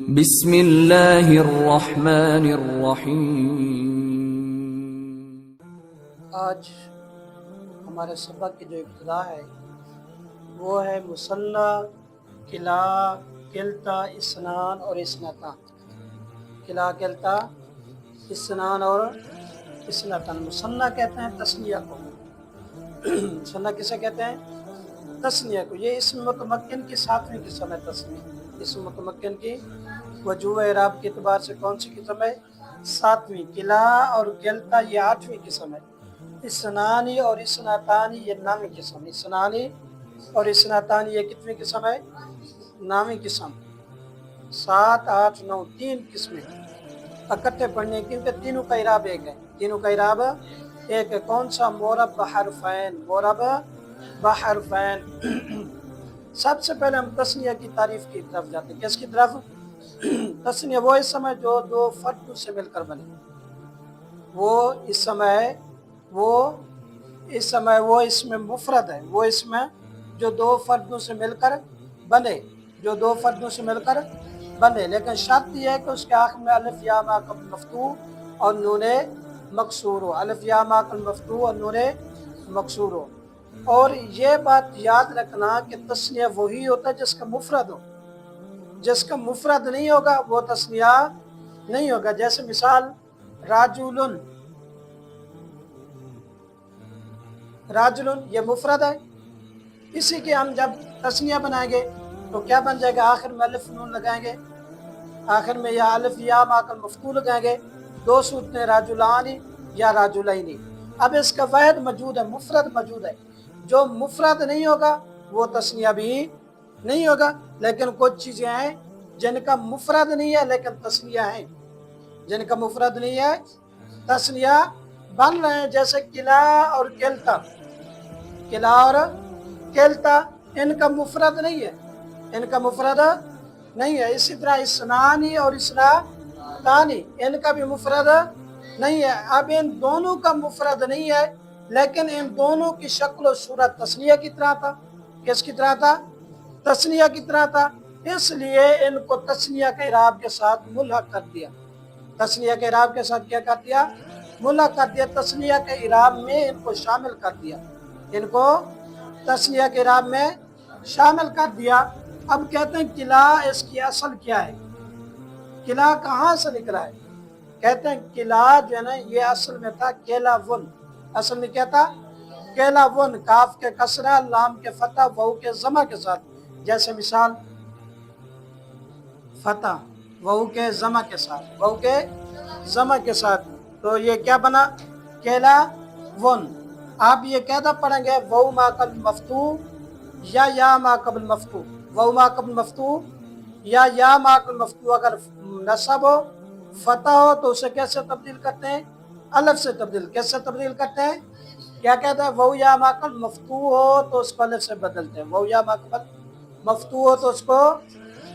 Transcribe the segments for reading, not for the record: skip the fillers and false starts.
بسم اللہ الرحمن الرحیم۔ آج ہمارے سبق کی جو ابتدا ہے وہ ہے مثنیٰ، کلا، کلتا، اثنان اور اثنتان۔ کلا، کلتا، اثنان اور اثنتان۔ مثنیٰ کہتے ہیں تثنیہ کو۔ مثنیٰ کسے کہتے ہیں؟ تثنیہ کو۔ یہ اسم متمکن کی ساتویں قسم ہے تثنیہ۔ اسم متمکن کی وجوہ اعراب کے اعتبار سے کون سی قسم ہے؟ ساتویں۔ کلا اور کلتا یہ آٹھویں قسم ہے۔ اثنانی اور اثنتانی یہ نویں قسم۔ اثنانی اور اثنتانی یہ کتنی قسم ہے؟ نویں قسم۔ 7، 8، 9 تین قسمیں اکٹھے پڑھنے، کیونکہ تینوں کا اعراب ایک ہے۔ تینوں کا اعراب ایک ہے۔ کون سا؟ مورب بحرفین۔ مورب بحرفین۔ سب سے پہلے ہم تثنیہ کی تعریف کی طرف جاتے ہیں۔ کس کی طرف؟ تثنیہ وہ اسم ہے جو دو فردوں سے مل کر بنے۔ وہ اسم مفرد ہے۔ وہ اسم ہے جو دو فردوں سے مل کر بنے۔ لیکن شرط یہ ہے کہ اس کے آخر میں الف یا ما قبل مفتوح اور نون مکسور ہو۔ الف یا ما قبل مفتوح اور نون مکسور ہو۔ اور یہ بات یاد رکھنا کہ تثنیہ وہی ہوتا ہے جس کا مفرد ہو۔ جس کا مفرد نہیں ہوگا وہ تثنیہ نہیں ہوگا۔ جیسے مثال راجلن۔ راجلن یہ مفرد ہے، اسی کے ہم جب تثنیہ بنائیں گے تو کیا بن جائے گا؟ آخر میں الف نون لگائیں گے، آخر میں یا الف یا ماکل مفتوح لگائیں گے۔ دو صورتیں راجلان یا راجلین۔ اب اس کا واحد موجود ہے، مفرد موجود ہے۔ جو مفرد نہیں ہوگا وہ تثنیہ بھی نہیں ہوگا۔ لیکن کچھ چیزیں ہیں جن کا مفرد نہیں ہے لیکن تثنیہ ہیں۔ جن کا مفرد نہیں ہے تثنیہ بن رہے ہیں، جیسے کلا اور کلتا۔ کلا اور کلتا ان کا مفرد نہیں ہے، اسی طرح اثنانی اور اثنتانی ان کا بھی مفرد نہیں ہے۔ اب ان دونوں کا مفرد نہیں ہے لیکن ان دونوں کی شکل و صورت تثنیہ کی طرح تھا۔ کس کی طرح تھا؟ تثنیہ کی طرح تھا۔ اس لیے ان کو تثنیہ کے اعراب کے ساتھ ملحق کر دیا۔ تثنیہ کے اعراب کے ساتھ کیا کر دیا؟ ملحق کر دیا۔ تثنیہ کے اعراب میں ان کو شامل کر دیا۔ ان کو تثنیہ کے اعراب میں شامل کر دیا۔ اب کہتے ہیں کلا، اس کی اصل کیا ہے؟ کلا کہاں سے نکلا ہے؟ کہتے ہیں کلا جو ہے نا یہ اصل میں تھا کیلا ون۔ اصل میں کیا تھا؟ کیلا ون۔ کاف کے کسرہ، لام کے فتح، واو کے ضمہ کے ساتھ۔ جیسے مثال فتح واو کے ضمہ کے ساتھ، تو یہ کیا بنا؟ کیلا ون۔ آپ یہ کہتا پڑھیں گے واو ما قبل مفتوح یا ما قبل مفتوح۔ واو ما قبل مفتوح یا ما قبل مفتوح اگر نصب ہو، فتح ہو تو اسے کیسے تبدیل کرتے ہیں؟ الف سے تبدیل۔ کیسے تبدیل کرتے ہیں؟ کیا کہتے ہیں؟ واو یا ما قبل مفتوح ہو تو اس کو الف سے بدلتے ہیں۔ واو یا ما قبل مفتوح ہو تو اس کو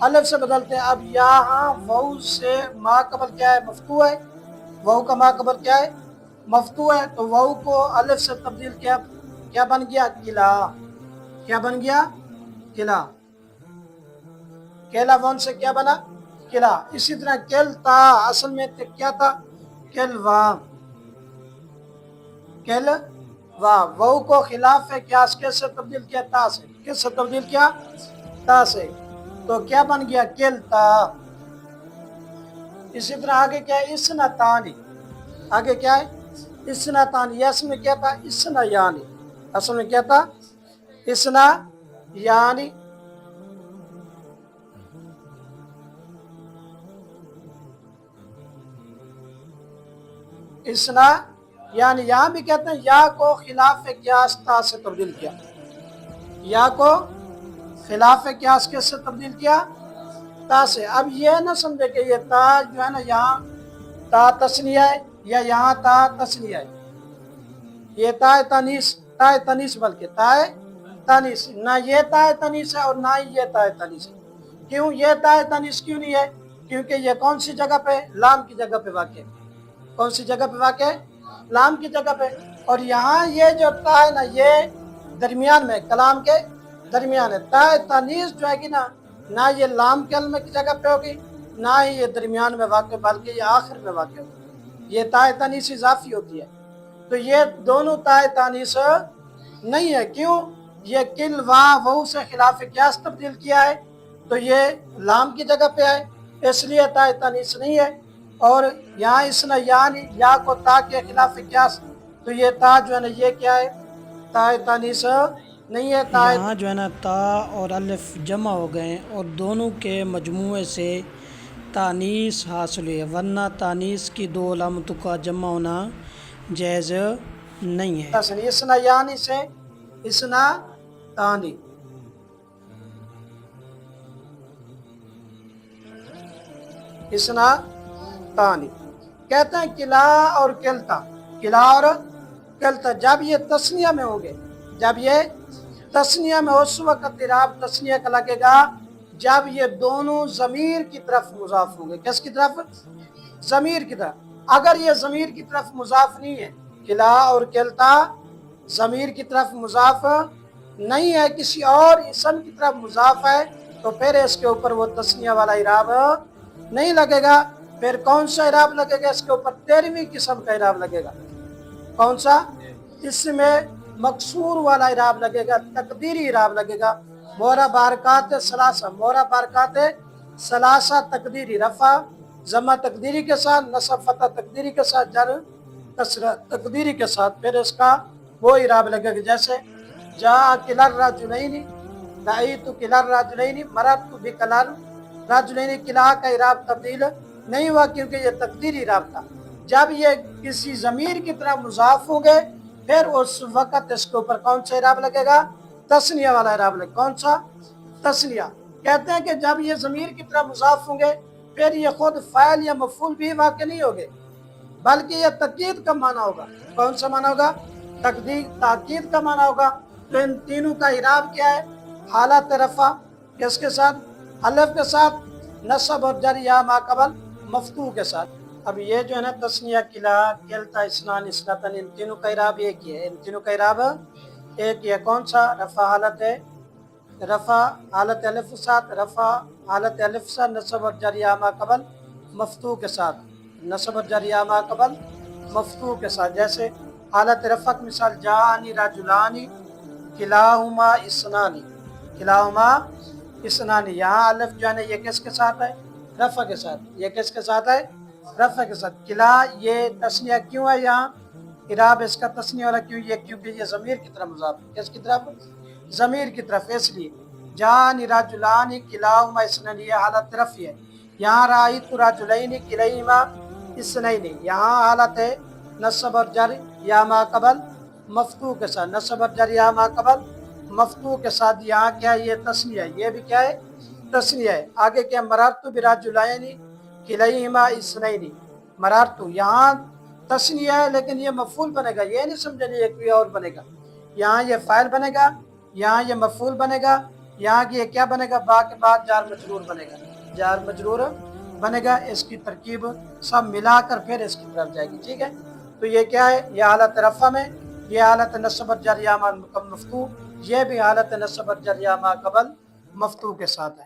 الف سے بدلتے ہیں۔ اب یہاں واو سے ما قبل کیا ہے؟ مفتوح ہے۔ واو کا ما قبل کیا ہے؟ مفتوح ہے۔ تو واو کو الف سے تبدیل کیا بن گیا؟ کلا۔ کیا بن گیا؟ کلا۔ کیلا ون سے کیا بنا؟ کلا۔ اسی طرح کلتا اصل میں کیا تھا؟ کلوا۔ واو کو خلاف قیاس کیسے سے تبدیل کیا؟ تا سے۔ کس سے تبدیل کیا؟ تا سے۔ تو کیا بن گیا؟ کلتا۔ اسی طرح آگے کیا ہے؟ اثنتانی۔ آگے کیا ہے؟ اثنتانی۔ یہ اصل میں کیا تھا؟ اثنا یعنی۔ اصل میں کیا تھا؟ اثنا یعنی۔ اثنا یعنی یہاں بھی کہتے ہیں یا کو خلاف قیاس تا سے تبدیل کیا۔ یا کو خلاف قیاس کس سے تبدیل کیا؟ تا سے۔ اب یہ نہ سمجھے کہ یہ تا جو ہے نا یہاں تا تثنیہ ہے یا یہاں تا تثنیہ ہے۔ یہ تا تانیث بلکہ تا تانیث، نہ یہ تا تانیث ہے اور نہ ہی یہ تا تانیث ہے۔ کیوں یہ تا تانیث کیوں نہیں ہے؟ کیونکہ یہ کون سی جگہ پہ؟ لام کی جگہ پہ واقع ہے۔ کون سی جگہ پہ واقع ہے؟ لام کی جگہ پہ۔ اور یہاں یہ جو تا ہے نا یہ درمیان میں، کلام کے درمیان ہے۔ تا تانیث جو ہے کہ نہ یہ لام کلمے کی جگہ پہ ہوگی نہ ہی یہ درمیان میں واقع بلکہ یہ آخر میں واقع ہوتا ہے۔ یہ تائے تانیث اضافی ہوتی ہے، تو یہ دونوں تائے تانیث نہیں ہے۔ کیوں؟ یہ کل واو سے خلاف قیاس تبدیل کیا ہے، تو یہ لام کی جگہ پہ ہے، اس لیے تائے تانیث نہیں ہے۔ اور یہاں اسنا یعنی یا کو تا کے خلاف قیاس، تو یہ تا جو ہے نا یہ کیا ہے؟ تائے تانیث نہیں ہے۔ یہاں جو ہے نا تا اور الف جمع ہو گئے اور دونوں کے مجموعے سے تانیث حاصل ہوئی ہے، ورنہ تانیث کی دو علامتوں کا جمع ہونا جائز نہیں ہے۔ اسنا یعنی سے اسنا تانی، اسنا تانی کہتے ہیں کلا اور کلتا، کلا اور کلتا جب یہ تسنیہ میں ہوں گے، جب یہ تسنیہ میں اس وقت اعراب تسنیہ کا لگے گا جب یہ دونوں ضمیر کی طرف مضاف ہوں گے۔ کس کی طرف؟ ضمیر کی طرف۔ اگر یہ ضمیر کی طرف مضاف نہیں ہے، کلا اور کلتا ضمیر کی طرف مضاف نہیں ہے، کسی اور اسم کی طرف مضاف ہے، تو پھر اس کے اوپر وہ تسنیہ والا اعراب نہیں لگے گا۔ پھر کون سا اعراب لگے گا اس کے اوپر؟ 13ویں قسم کا اعراب لگے گا۔ کون سا؟ اس میں مکسور والا اعراب لگے گا، تقدیری اعراب لگے گا۔ مورا بارکات ثلاثہ، مورا بارکات ثلاثہ تقدیری، رفع ضمہ تقدیری کے ساتھ، نصب فتح تقدیری کے ساتھ، جر کسرہ تقدیری کے ساتھ، پھر اس کا وہ اعراب لگے گا جیسے جا کلا الرجلین، رأیت کلا الرجلین، مررت بکلا الرجلین۔ کلا کا اعراب تبدیل نہیں ہوا کیونکہ یہ تقدیری اعراب تھا۔ جب یہ کسی ضمیر کی طرح مضاف ہوں گے پھر اس وقت اس کے اوپر کون سا اعراب لگے گا؟ تسنیہ والا اعراب لگے گا۔ کون سا؟ تسنیہ۔ کہتے ہیں کہ جب یہ ضمیر کی طرح مضاف ہوں گے پھر یہ خود فاعل یا مفعول بھی واقع نہیں ہوگے، بلکہ یہ تاکید کا معنی ہوگا۔ کون سا معنی ہوگا؟ تاکید کا معنی ہوگا۔ تو ان تینوں کا اعراب کیا ہے؟ حالت رفع کس کے ساتھ؟ الف کے ساتھ، نصب اور جر یا ما قبل مفتوح کے ساتھ۔ اب یہ جو ہے نا تسنیہ، کلا، کلتا، اسنان، اسنتن، ان تینوں کا اعراب ایک ہی ہے، ان تینوں کا اعراب ایک ہی ہے۔ کون سا؟ رفع حالت ہے، رفع حالت الف کے ساتھ، رفع حالت الف سے، نصب اور جر یا ما قبل مفتوح کے ساتھ، نصب اور جر یا ما قبل مفتوح کے ساتھ۔ جیسے حالت رفع کی مثال جاءنی رجلانی کلاہما اسنانی، کلاہما اسنانی۔ یہاں الف جو ہے نا یہ کس کے ساتھ ہے؟ رفع کے ساتھ۔ یہ کس کے ساتھ ہے؟ رفع کے ساتھ۔ کلا یہ تسنیہ کیوں ہے یہاں؟ اعراب اس کا تسنیہ والا کیوں؟ یہ کیونکہ یہ ضمیر کی طرف مضاف ہے۔ کس کی طرف؟ ضمیر کی طرف، اس لیے جاءنی رجلانی کلاہما اسنانی، یہ حالت رفع ہے۔ یہاں رأیت رجلین کلیہما اسنین، یہاں حالت ہے نصب اور جر یا ما قبل مفتوح کے ساتھ، نصب اور جر یا ما قبل مفتوح کے ساتھ۔ یہاں کیا ہے؟ یہ تسنیہ ہے، یہ بھی کیا ہے؟ تسنیہ ہے۔ آگے کیا؟ مررت برجلین کلیہما اسنین، مررت یہاں تسنیہ ہے لیکن یہ مفعول بنے گا، یہ نہیں سمجھنے یہ کوئی اور بنے گا۔ یہاں یہ فاعل بنے گا، یہاں یہ مفعول بنے گا، یہاں کی یہ کیا بنے گا؟ با کے بعد جار مجرور بنے گا، جار مجرور بنے گا۔ اس کی ترکیب سب ملا کر پھر اس کی طرف جائے گی، ٹھیک ہے؟ تو یہ کیا ہے؟ یہ حالت رفع میں، یہ حالت نصب اور جر یا ما قبل مفتوح، یہ بھی حالت نصب اور جر یا ما قبل مفتوح کے ساتھ ہے۔